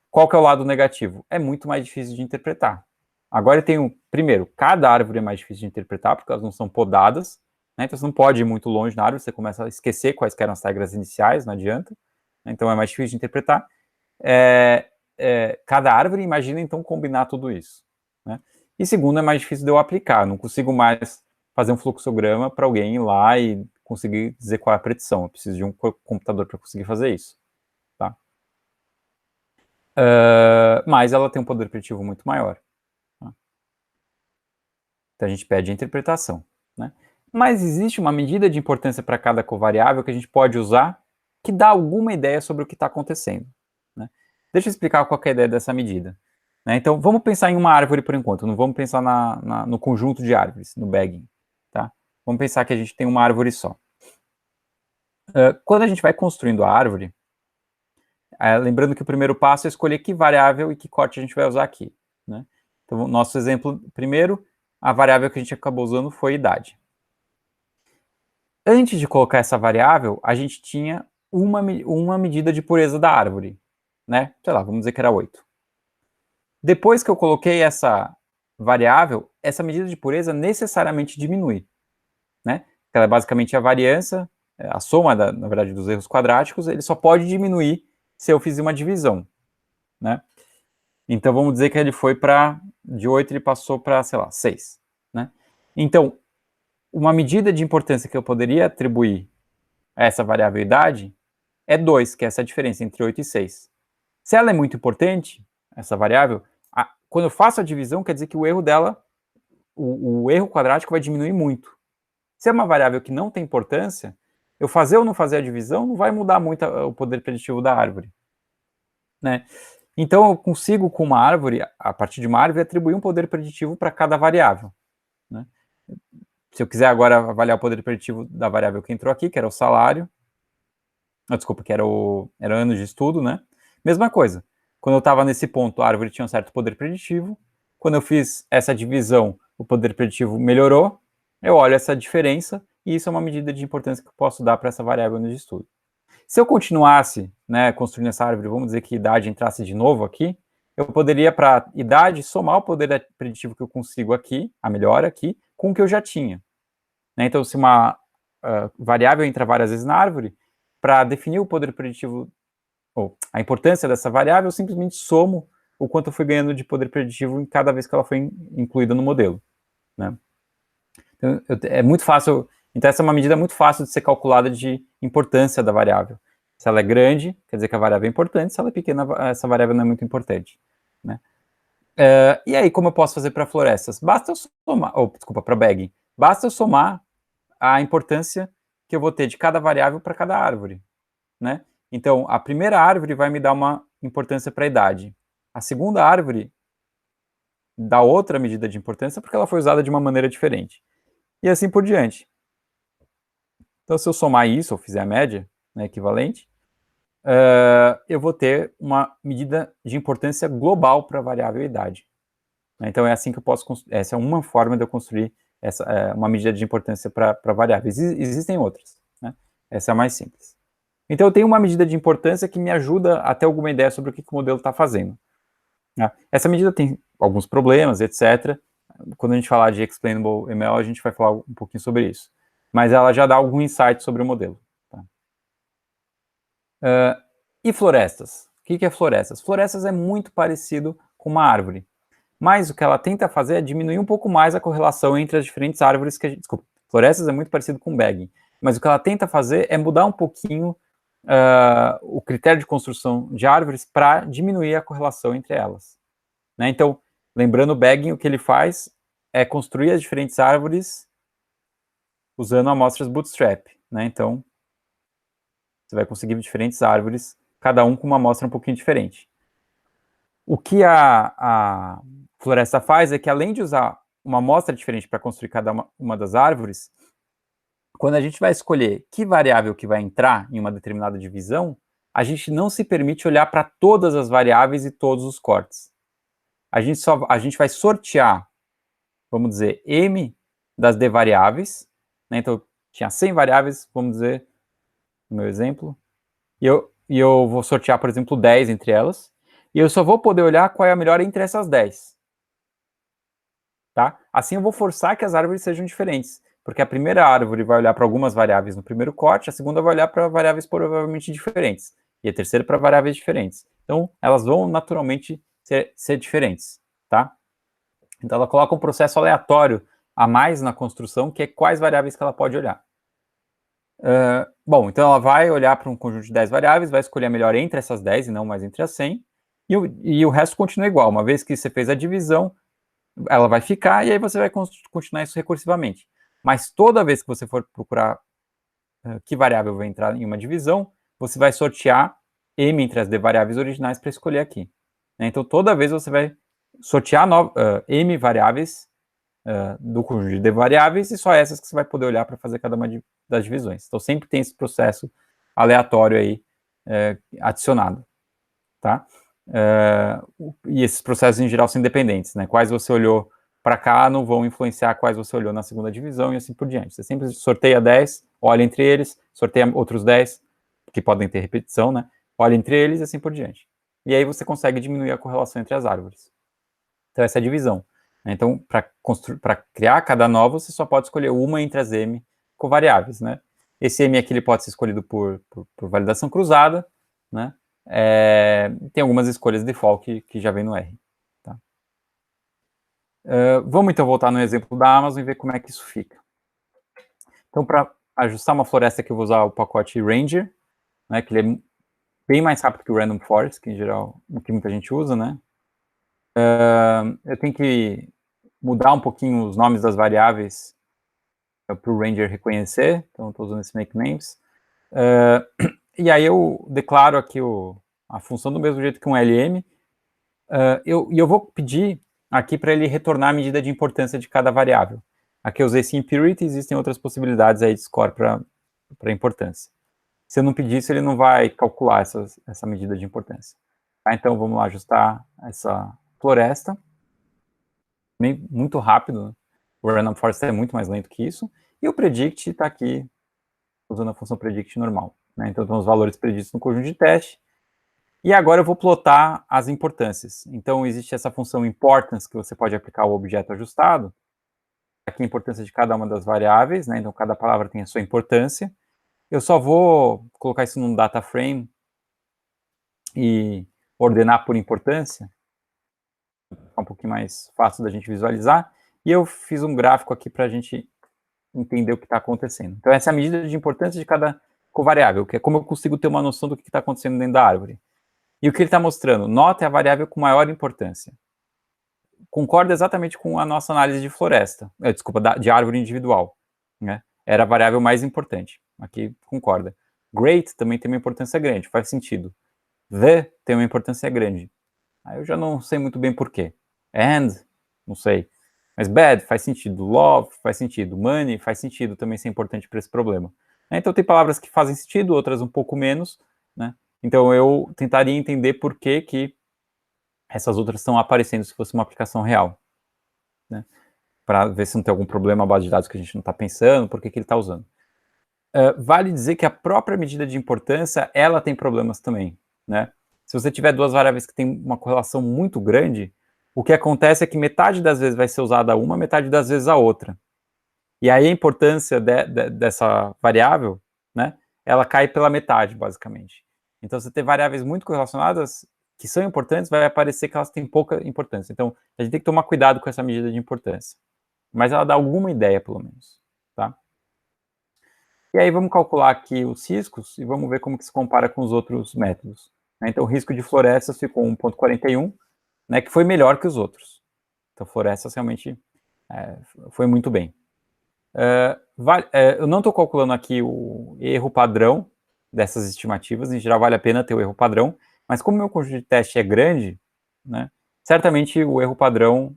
Qual que é o lado negativo? É muito mais difícil de interpretar. Agora eu tenho, primeiro, cada árvore é mais difícil de interpretar, porque elas não são podadas, né? Então você não pode ir muito longe na árvore, você começa a esquecer quais eram as regras iniciais, não adianta, né? Então é mais difícil de interpretar. Cada árvore, imagina então combinar tudo isso, né? E segundo, é mais difícil de eu aplicar, não consigo mais fazer um fluxograma para alguém ir lá e conseguir dizer qual é a predição, eu preciso de um computador para conseguir fazer isso, tá? Mas ela tem um poder preditivo muito maior, tá? Então a gente pede a interpretação, né? Mas existe uma medida de importância para cada covariável que a gente pode usar que dá alguma ideia sobre o que está acontecendo, né? Deixa eu explicar qual é a ideia dessa medida. Né? Então, vamos pensar em uma árvore por enquanto, não vamos pensar no conjunto de árvores, no bagging. Tá? Vamos pensar que a gente tem uma árvore só. Quando a gente vai construindo a árvore, lembrando que o primeiro passo é escolher que variável e que corte a gente vai usar aqui. Né? Então, nosso exemplo primeiro, a variável que a gente acabou usando foi idade. Antes de colocar essa variável, a gente tinha uma medida de pureza da árvore. Né? Sei lá, vamos dizer que era 8. Depois que eu coloquei essa variável, essa medida de pureza necessariamente diminui. Né? Ela é basicamente a variância, a soma, na verdade, dos erros quadráticos, ele só pode diminuir se eu fizer uma divisão. Né? Então, vamos dizer que ele foi de 8, ele passou para, sei lá, 6. Né? Então, uma medida de importância que eu poderia atribuir a essa variável idade é 2, que é essa diferença entre 8 e 6. Se ela é muito importante, essa variável, quando eu faço a divisão, quer dizer que o erro dela, o erro quadrático vai diminuir muito. Se é uma variável que não tem importância, eu fazer ou não fazer a divisão não vai mudar muito o poder preditivo da árvore. Né? Então, eu consigo, com uma árvore, a partir de uma árvore, atribuir um poder preditivo para cada variável. Né? Se eu quiser agora avaliar o poder preditivo da variável que entrou aqui, que era o salário, desculpa, que era ano de estudo, né? Mesma coisa. Quando eu estava nesse ponto, a árvore tinha um certo poder preditivo. Quando eu fiz essa divisão, o poder preditivo melhorou. Eu olho essa diferença e isso é uma medida de importância que eu posso dar para essa variável ano de estudo. Se eu continuasse, né, construindo essa árvore, vamos dizer que idade entrasse de novo aqui, eu poderia, para idade, somar o poder preditivo que eu consigo aqui, a melhora aqui, com o que eu já tinha. Né? Então, se uma variável entra várias vezes na árvore, para definir o poder preditivo, ou a importância dessa variável, eu simplesmente somo o quanto eu fui ganhando de poder preditivo em cada vez que ela foi incluída no modelo. Né? Então, é muito fácil. Então, essa é uma medida muito fácil de ser calculada de importância da variável. Se ela é grande, quer dizer que a variável é importante. Se ela é pequena, essa variável não é muito importante. Né? E aí, como eu posso fazer para florestas? Basta eu somar, para bagging. Basta eu somar a importância que eu vou ter de cada variável para cada árvore. Né? Então, a primeira árvore vai me dar uma importância para a idade. A segunda árvore dá outra medida de importância porque ela foi usada de uma maneira diferente. E assim por diante. Então, se eu somar isso, ou fizer a média, né, equivalente, eu vou ter uma medida de importância global para a variável idade. Então, é assim que eu posso construir. Essa é uma forma de eu construir uma medida de importância para variáveis. Existem outras. Né? Essa é a mais simples. Então, eu tenho uma medida de importância que me ajuda a ter alguma ideia sobre o que o modelo está fazendo. Né? Essa medida tem alguns problemas, etc. Quando a gente falar de Explainable ML, a gente vai falar um pouquinho sobre isso. Mas ela já dá algum insight sobre o modelo. Tá? E florestas? O que é florestas? Florestas é muito parecido com uma árvore. Mas o que ela tenta fazer é diminuir um pouco mais a correlação entre as diferentes árvores que a gente... Desculpa, florestas é muito parecido com bagging. Mas o que ela tenta fazer é mudar um pouquinho o critério de construção de árvores para diminuir a correlação entre elas. Né? Então, lembrando o bagging, o que ele faz é construir as diferentes árvores usando amostras bootstrap. Né? Então, você vai conseguir diferentes árvores, cada um com uma amostra um pouquinho diferente. O que a floresta faz é que, além de usar uma amostra diferente para construir cada uma das árvores, quando a gente vai escolher que variável que vai entrar em uma determinada divisão, a gente não se permite olhar para todas as variáveis e todos os cortes. A gente vai sortear, vamos dizer, M das D variáveis, né? Então, tinha 100 variáveis, vamos dizer, no meu exemplo, e eu vou sortear, por exemplo, 10 entre elas, e eu só vou poder olhar qual é a melhor entre essas 10. Tá? Assim eu vou forçar que as árvores sejam diferentes, porque a primeira árvore vai olhar para algumas variáveis no primeiro corte, a segunda vai olhar para variáveis provavelmente diferentes, e a terceira para variáveis diferentes. Então, elas vão naturalmente ser diferentes. Tá? Então, ela coloca um processo aleatório a mais na construção, que é quais variáveis que ela pode olhar. Bom, então ela vai olhar para um conjunto de 10 variáveis, vai escolher a melhor entre essas 10 e não mais entre as 100, e o resto continua igual. Uma vez que você fez a divisão, ela vai ficar, e aí você vai continuar isso recursivamente. Mas toda vez que você for procurar que variável vai entrar em uma divisão, você vai sortear M entre as D variáveis originais para escolher aqui. Então, toda vez você vai sortear m variáveis do conjunto de d variáveis, e só essas que você vai poder olhar para fazer cada uma das divisões. Então, sempre tem esse processo aleatório aí adicionado, tá? E esses processos, em geral, são independentes, né? Quais você olhou para cá não vão influenciar quais você olhou na segunda divisão e assim por diante. Você sempre sorteia 10, olha entre eles, sorteia outros 10, que podem ter repetição, né? Olha entre eles e assim por diante. E aí você consegue diminuir a correlação entre as árvores. Então, essa é a divisão. Então, para criar cada nó, você só pode escolher uma entre as m covariáveis, né? Esse m aqui ele pode ser escolhido por validação cruzada, né? Tem algumas escolhas default que já vem no R. Tá? Vamos então voltar no exemplo da Amazon e ver como é que isso fica. Então, para ajustar uma floresta aqui, eu vou usar o pacote Ranger, né, que ele é bem mais rápido que o Random Forest, que em geral o que muita gente usa, né? Eu tenho que mudar um pouquinho os nomes das variáveis para o Ranger reconhecer, então estou usando esse make names. E aí eu declaro aqui a função do mesmo jeito que um LM, e eu vou pedir aqui para ele retornar a medida de importância de cada variável. Aqui eu usei SimPurity, existem outras possibilidades aí de score para importância. Se eu não pedir isso, ele não vai calcular essa medida de importância. Tá? Então vamos lá ajustar essa floresta. Muito rápido, né? O Random Forest é muito mais lento que isso. E o Predict está aqui usando a função Predict normal. Né? Então tem os valores preditos no conjunto de teste. E agora eu vou plotar as importâncias. Então, existe essa função importance que você pode aplicar ao objeto ajustado. Aqui a importância de cada uma das variáveis, né? Então, cada palavra tem a sua importância. Eu só vou colocar isso num data frame e ordenar por importância. É um pouquinho mais fácil da gente visualizar. E eu fiz um gráfico aqui para a gente entender o que está acontecendo. Então, essa é a medida de importância de cada covariável, que é como eu consigo ter uma noção do que está acontecendo dentro da árvore. E o que ele está mostrando? Nota é a variável com maior importância. Concorda exatamente com a nossa análise de floresta, de árvore individual. Né? Era a variável mais importante. Aqui concorda. Great também tem uma importância grande, faz sentido. The tem uma importância grande. Aí eu já não sei muito bem por quê. And, não sei. Mas bad faz sentido. Love faz sentido. Money faz sentido também ser importante para esse problema. Então tem palavras que fazem sentido, outras um pouco menos, né? Então eu tentaria entender por que essas outras estão aparecendo se fosse uma aplicação real, né? Para ver se não tem algum problema à base de dados que a gente não está pensando, por que ele está usando. Vale dizer que a própria medida de importância, ela tem problemas também, né? Se você tiver duas variáveis que têm uma correlação muito grande, o que acontece é que metade das vezes vai ser usada uma, metade das vezes a outra. E aí a importância dessa variável, né, ela cai pela metade, basicamente. Então, se você tem variáveis muito correlacionadas, que são importantes, vai aparecer que elas têm pouca importância. Então, a gente tem que tomar cuidado com essa medida de importância. Mas ela dá alguma ideia, pelo menos. Tá? E aí, vamos calcular aqui os riscos e vamos ver como que se compara com os outros métodos. Então, o risco de florestas ficou 1,41, né, que foi melhor que os outros. Então, florestas realmente foi muito bem. Eu não estou calculando aqui o erro padrão dessas estimativas, em geral vale a pena ter o erro padrão, mas como o meu conjunto de teste é grande, né, certamente o erro padrão,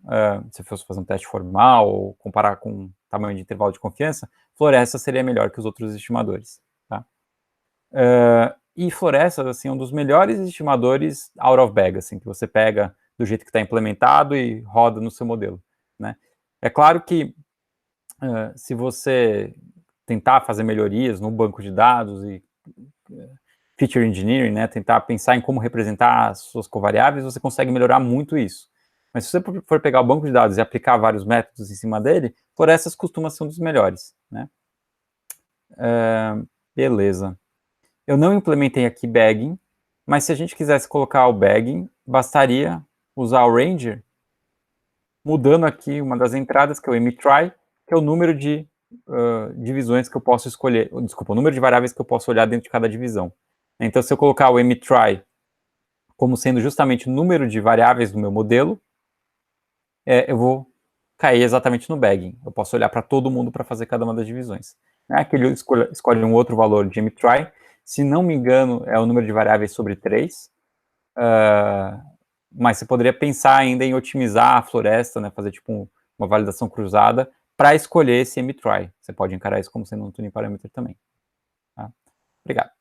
se fosse fazer um teste formal ou comparar com o tamanho de intervalo de confiança, floresta seria melhor que os outros estimadores. Tá? E florestas, assim, é um dos melhores estimadores out of bag, assim, que você pega do jeito que está implementado e roda no seu modelo. Né? É claro que se você tentar fazer melhorias no banco de dados e feature engineering, né, tentar pensar em como representar as suas covariáveis, você consegue melhorar muito isso. Mas se você for pegar o banco de dados e aplicar vários métodos em cima dele, florestas costumam ser um dos melhores. Né? Beleza. Eu não implementei aqui bagging, mas se a gente quisesse colocar o bagging, bastaria usar o Ranger, mudando aqui uma das entradas, que é o mtry, que é o número de divisões que eu posso escolher, desculpa, o número de variáveis que eu posso olhar dentro de cada divisão. Então, se eu colocar o mtry como sendo justamente o número de variáveis do meu modelo, eu vou cair exatamente no bagging. Eu posso olhar para todo mundo para fazer cada uma das divisões. Aqui ele escolhe um outro valor de mtry, se não me engano, é o número de variáveis sobre 3, mas você poderia pensar ainda em otimizar a floresta, né, fazer tipo uma validação cruzada para escolher esse M-try. Você pode encarar isso como sendo um tuning parameter também. Tá? Obrigado.